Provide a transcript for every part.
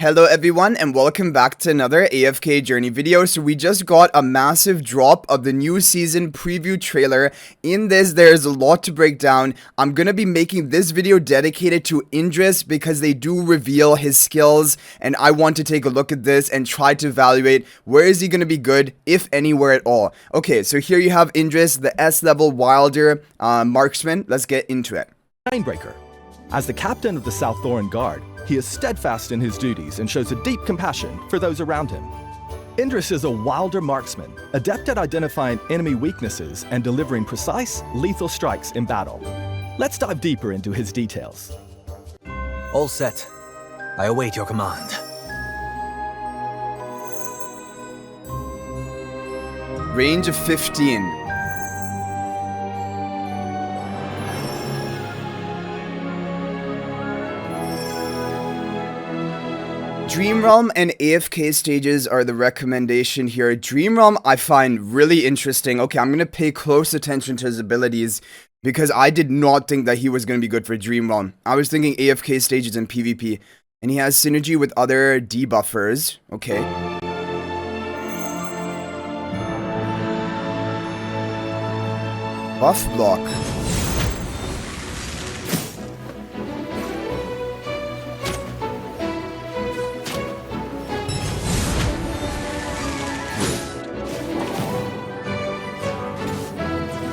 Hello everyone and welcome back to another AFK journey video. So we just got a massive drop of the new season preview trailer. In this there's a lot to break down. I'm gonna be making this video dedicated to INDRIS because they do reveal his skills and I want to take a look at this and try to evaluate where is he gonna be good, if anywhere at all. Okay, so here you have INDRIS, the S level wilder marksman. Let's get into it. Ninebreaker. As the captain of the South Thorin Guard, he is steadfast in his duties and shows a deep compassion for those around him. INDRIS is a wilder marksman, adept at identifying enemy weaknesses and delivering precise, lethal strikes in battle. Let's dive deeper into his details. All set. I await your command. Range of 15. Dream Realm and AFK stages are the recommendation here. Dream Realm I find really interesting. Okay, I'm going to pay close attention to his abilities because I did not think that he was going to be good for Dream Realm. I was thinking AFK stages and PvP. And he has synergy with other debuffers. Okay. Buff block.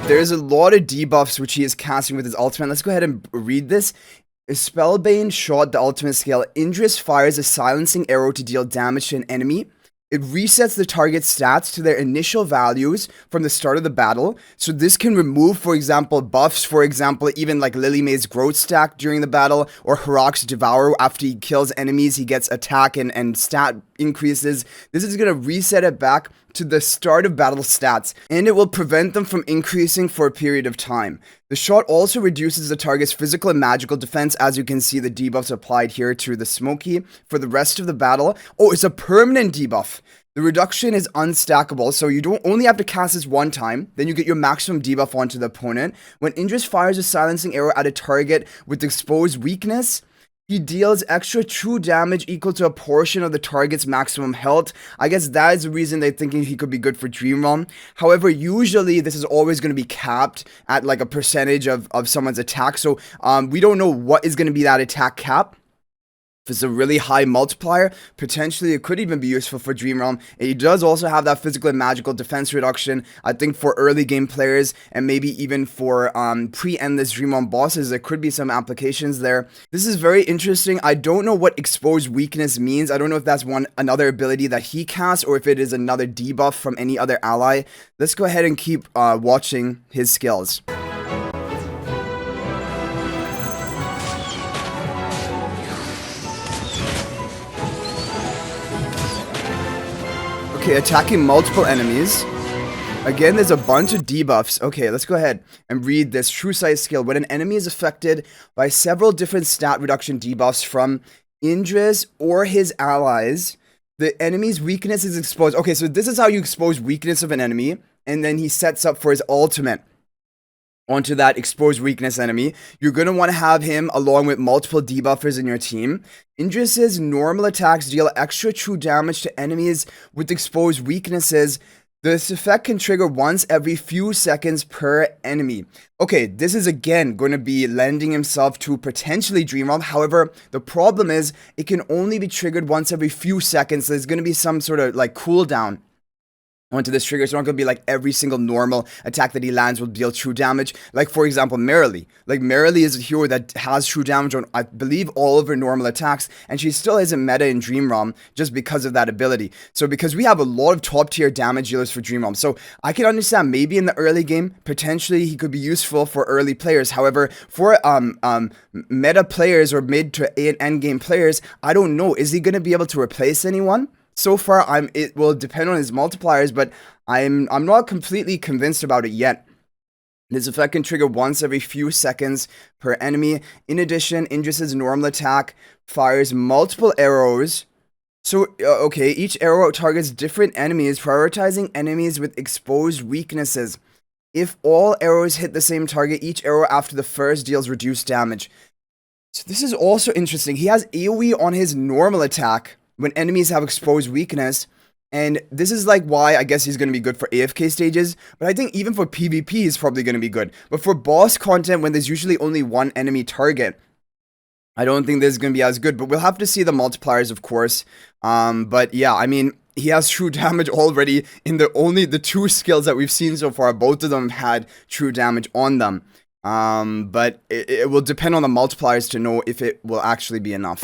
There's a lot of debuffs which he is casting with his ultimate. Let's go ahead and read this. Spellbane shot, the ultimate skill. INDRIS fires a silencing arrow to deal damage to an enemy. It resets the target's stats to their initial values from the start of the battle. So this can remove, for example, buffs, for example, even like Lily May's growth stack during the battle, or Harak's Devour. After he kills enemies, he gets attack and stat increases. This is going to reset it back to the start of battle stats, and it will prevent them from increasing for a period of time. The shot also reduces the target's physical and magical defense, as you can see the debuffs applied here to the Smoky for the rest of the battle. Oh, it's a permanent debuff. The reduction is unstackable, so you don't only have to cast this one time, then you get your maximum debuff onto the opponent. When INDRIS fires a silencing arrow at a target with exposed weakness, he deals extra true damage equal to a portion of the target's maximum health. I guess that is the reason they're thinking he could be good for Dream Realm. However, usually this is always going to be capped at like a percentage of someone's attack. So we don't know what is going to be that attack cap. If it's a really high multiplier, potentially it could even be useful for Dream Realm. It does also have that physical and magical defense reduction. I think for early game players and maybe even for pre-endless Dream Realm bosses, there could be some applications there. This is very interesting. I don't know what exposed weakness means. I don't know if that's another ability that he casts or if it is another debuff from any other ally. Let's go ahead and keep watching his skills. Okay, attacking multiple enemies. Again, there's a bunch of debuffs. Okay, let's go ahead and read this True Sight skill. When an enemy is affected by several different stat reduction debuffs from INDRIS or his allies, the enemy's weakness is exposed. Okay, so this is how you expose weakness of an enemy, and then he sets up for his ultimate onto that exposed weakness enemy. You're going to want to have him along with multiple debuffers in your team. INDRIS's normal attacks deal extra true damage to enemies with exposed weaknesses. This effect can trigger once every few seconds per enemy. Okay, this is again going to be lending himself to potentially Dream Realm. However, the problem is it can only be triggered once every few seconds. So there's going to be some sort of like cooldown onto this trigger. It's not going to be like every single normal attack that he lands will deal true damage. Like, for example, Merrily. Like, Merrily is a hero that has true damage on, I believe, all of her normal attacks, and she still isn't meta in Dream Realm just because of that ability. So, because we have a lot of top-tier damage dealers for Dream Realm, so I can understand maybe in the early game, potentially he could be useful for early players. However, for meta players or mid to end game players, I don't know. Is he going to be able to replace anyone? So far, it will depend on his multipliers, but I'm not completely convinced about it yet. This effect can trigger once every few seconds per enemy. In addition, INDRIS's normal attack fires multiple arrows. So, okay, each arrow targets different enemies, prioritizing enemies with exposed weaknesses. If all arrows hit the same target, each arrow after the first deals reduced damage. So this is also interesting. He has AoE on his normal attack, when enemies have exposed weakness. And this is like why I guess he's going to be good for AFK stages, but I think even for PvP he's probably going to be good. But for boss content, when there's usually only one enemy target, I don't think this is going to be as good, but we'll have to see the multipliers, of course. But yeah, I mean, he has true damage already in the two skills that we've seen so far. Both of them had true damage on them. But it will depend on the multipliers to know if it will actually be enough.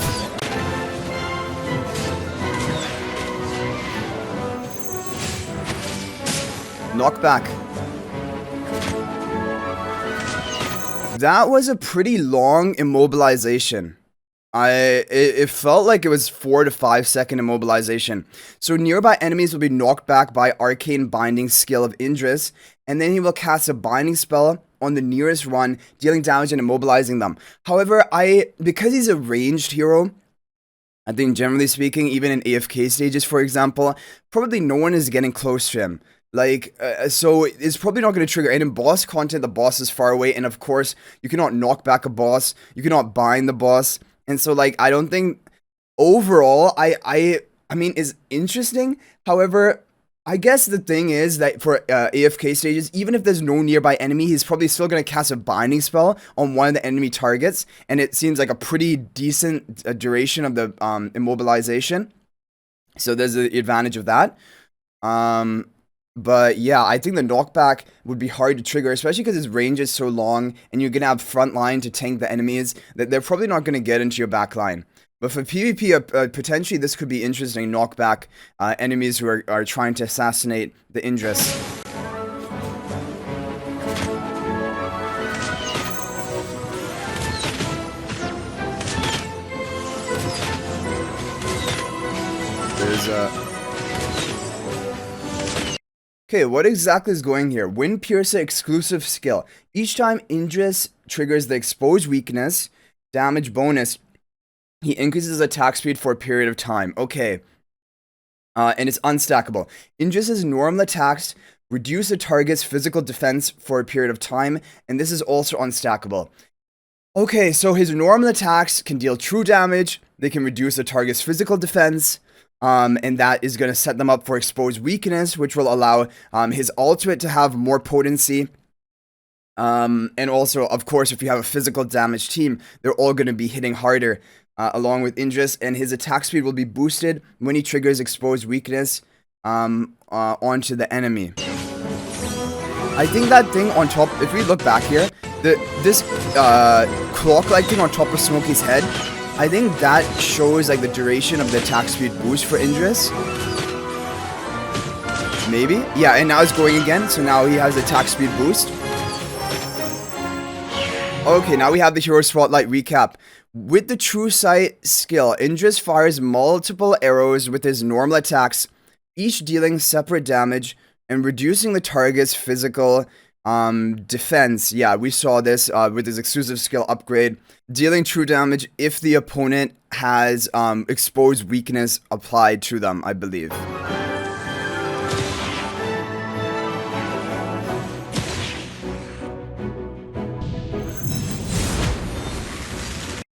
Knockback. That was a pretty long immobilization. It felt like it was 4 to 5 second immobilization. So nearby enemies will be knocked back by Arcane Binding skill of INDRIS, and then he will cast a binding spell on the nearest one, dealing damage and immobilizing them. However, because he's a ranged hero, I think generally speaking, even in AFK stages, for example, probably no one is getting close to him. So it's probably not going to trigger. And in boss content, the boss is far away, and of course, you cannot knock back a boss, you cannot bind the boss, and so like I don't think overall, I mean, it's interesting. However, I guess the thing is that for AFK stages, even if there's no nearby enemy, he's probably still going to cast a binding spell on one of the enemy targets, and it seems like a pretty decent duration of the immobilization. So there's the advantage of that. But yeah, I think the knockback would be hard to trigger, especially because his range is so long, and you're going to have front line to tank the enemies, that they're probably not going to get into your back line. But for PvP, potentially this could be interesting, knockback enemies who are trying to assassinate the INDRIS. There's Okay, what exactly is going here? Windpiercer exclusive skill. Each time INDRIS triggers the exposed weakness damage bonus, he increases attack speed for a period of time. Okay. And it's unstackable. INDRIS's normal attacks reduce the target's physical defense for a period of time, and this is also unstackable. Okay, so his normal attacks can deal true damage, they can reduce the target's physical defense, and that is going to set them up for exposed weakness, which will allow his ultimate to have more potency. And also, of course, if you have a physical damage team, they're all going to be hitting harder, along with INDRIS, and his attack speed will be boosted when he triggers exposed weakness onto the enemy. I think that thing on top, if we look back here, this clock-like thing on top of Smokey's head, I think that shows like the duration of the attack speed boost for INDRIS. Maybe? Yeah, and now it's going again, so now he has attack speed boost. Okay, now we have the Hero Spotlight recap. With the True Sight skill, INDRIS fires multiple arrows with his normal attacks, each dealing separate damage and reducing the target's physical defense. Yeah, we saw this with his exclusive skill upgrade, dealing true damage if the opponent has exposed weakness applied to them, I believe.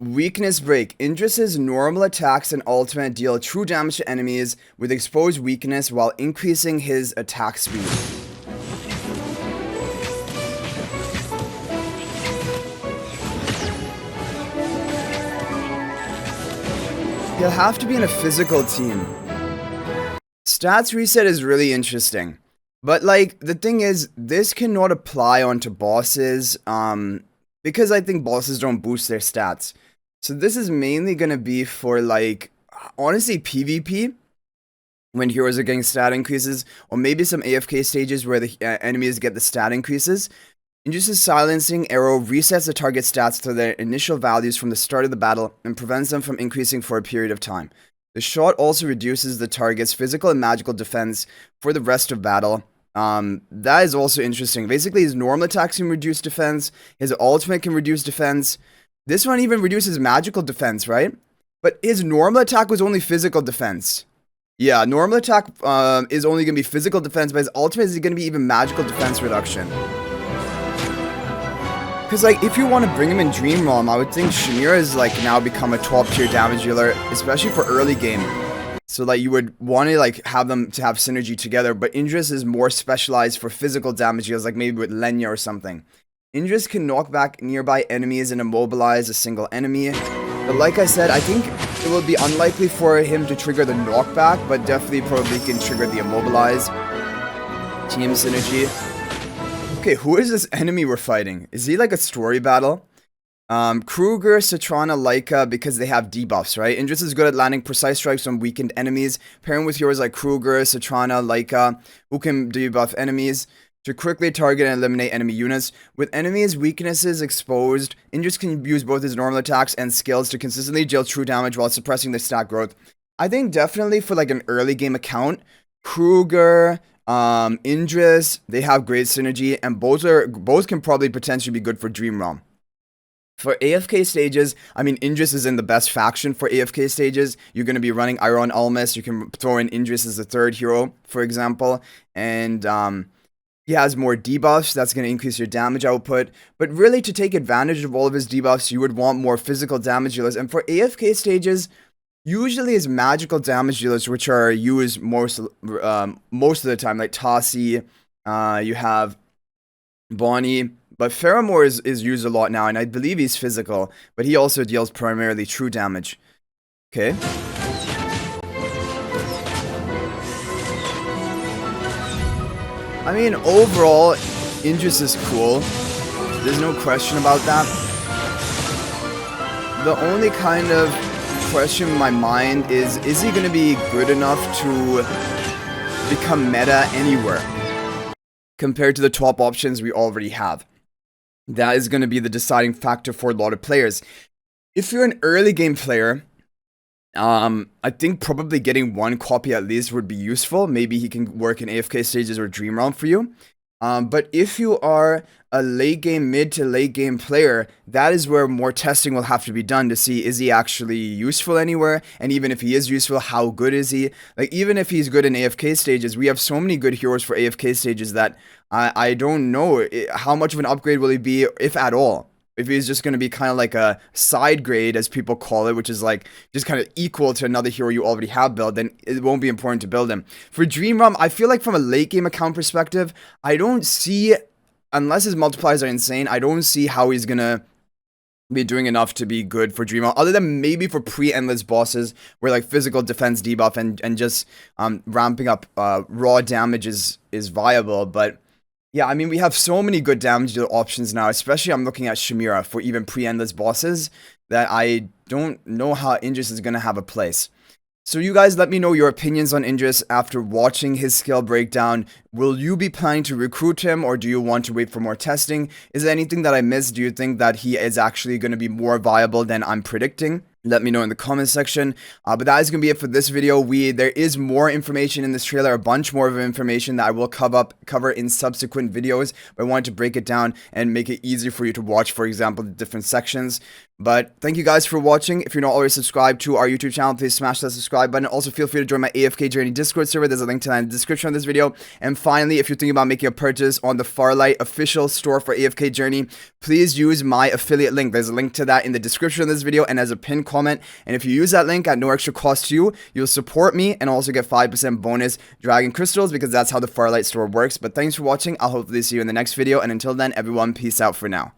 Weakness break. INDRIS's normal attacks and ultimate deal true damage to enemies with exposed weakness while increasing his attack speed. He'll have to be in a physical team. Stats reset is really interesting. But like, the thing is, this cannot apply onto bosses, because I think bosses don't boost their stats. So this is mainly going to be for like, honestly, PvP, when heroes are getting stat increases, or maybe some AFK stages where the enemies get the stat increases. INDRIS's silencing arrow resets the target stats to their initial values from the start of the battle and prevents them from increasing for a period of time. The shot also reduces the target's physical and magical defense for the rest of battle. That is also interesting. Basically, his normal attacks can reduce defense, his ultimate can reduce defense. This one even reduces magical defense, right? But his normal attack was only physical defense. Yeah, normal attack is only going to be physical defense, but his ultimate is going to be even magical defense reduction. Because, like, if you want to bring him in Dream Realm, I would think Shamira has, like, now become a top tier damage dealer, especially for early game. So like you would want to like have them to have synergy together, but INDRIS is more specialized for physical damage deals, like maybe with Lenya or something. INDRIS can knock back nearby enemies and immobilize a single enemy. But like I said, I think it will be unlikely for him to trigger the knockback, but definitely probably can trigger the immobilize. Team synergy. Okay, who is this enemy we're fighting? Is he like a story battle? Kruger, Citrana, Laika, because they have debuffs, right? INDRIS is good at landing precise strikes on weakened enemies. Pairing with heroes like Kruger, Citrana, Laika, who can debuff enemies to quickly target and eliminate enemy units. With enemies' weaknesses exposed, INDRIS can use both his normal attacks and skills to consistently deal true damage while suppressing the stat growth. I think definitely for like an early game account, Kruger, INDRIS, they have great synergy, and both can probably potentially be good for Dream Realm. For AFK stages, I mean, INDRIS is in the best faction for AFK stages. You're going to be running Iron Almas. You can throw in INDRIS as the third hero, for example. And he has more debuffs. That's going to increase your damage output. But really, to take advantage of all of his debuffs, you would want more physical damage dealers. And for AFK stages, usually his magical damage dealers, which are used most of the time, like Tassi, you have Bonnie. But Faramore is used a lot now, and I believe he's physical, but he also deals primarily true damage. Okay. I mean, overall, INDRIS is cool. There's no question about that. The only kind of question in my mind is he going to be good enough to become meta anywhere compared to the top options we already have? That is going to be the deciding factor for a lot of players. If you're an early game player, I think probably getting one copy at least would be useful. Maybe he can work in AFK stages or Dream Realm for you. But if you are a late game, mid to late game player, that is where more testing will have to be done to see, is he actually useful anywhere? And even if he is useful, how good is he? Like, even if he's good in AFK stages, we have so many good heroes for AFK stages that I don't know how much of an upgrade will he be, if at all. If he's just going to be kind of like a side grade, as people call it, which is like just kind of equal to another hero you already have built, then it won't be important to build him. For Dream Realm, I feel like from a late game account perspective, I don't see, unless his multipliers are insane, I don't see how he's going to be doing enough to be good for Dream Realm, other than maybe for pre-endless bosses where like physical defense debuff and just ramping up raw damage is viable. But yeah, I mean, we have so many good damage deal options now, especially I'm looking at Shamira for even pre-endless bosses, that I don't know how INDRIS is going to have a place. So you guys let me know your opinions on INDRIS after watching his skill breakdown. Will you be planning to recruit him, or do you want to wait for more testing? Is there anything that I missed? Do you think that he is actually going to be more viable than I'm predicting? Let me know in the comment section. But that is going to be it for this video. There is more information in this trailer, a bunch more of information that I will cover in subsequent videos. But I wanted to break it down and make it easier for you to watch, for example, the different sections. But thank you guys for watching. If you're not already subscribed to our YouTube channel, please smash that subscribe button. Also, feel free to join my AFK Journey Discord server. There's a link to that in the description of this video. And finally, if you're thinking about making a purchase on the Farlight official store for AFK Journey, please use my affiliate link. There's a link to that in the description of this video and as a pinned comment. And if you use that link at no extra cost to you, you'll support me and also get 5% bonus Dragon Crystals, because that's how the Farlight store works. But thanks for watching. I'll hopefully see you in the next video. And until then, everyone, peace out for now.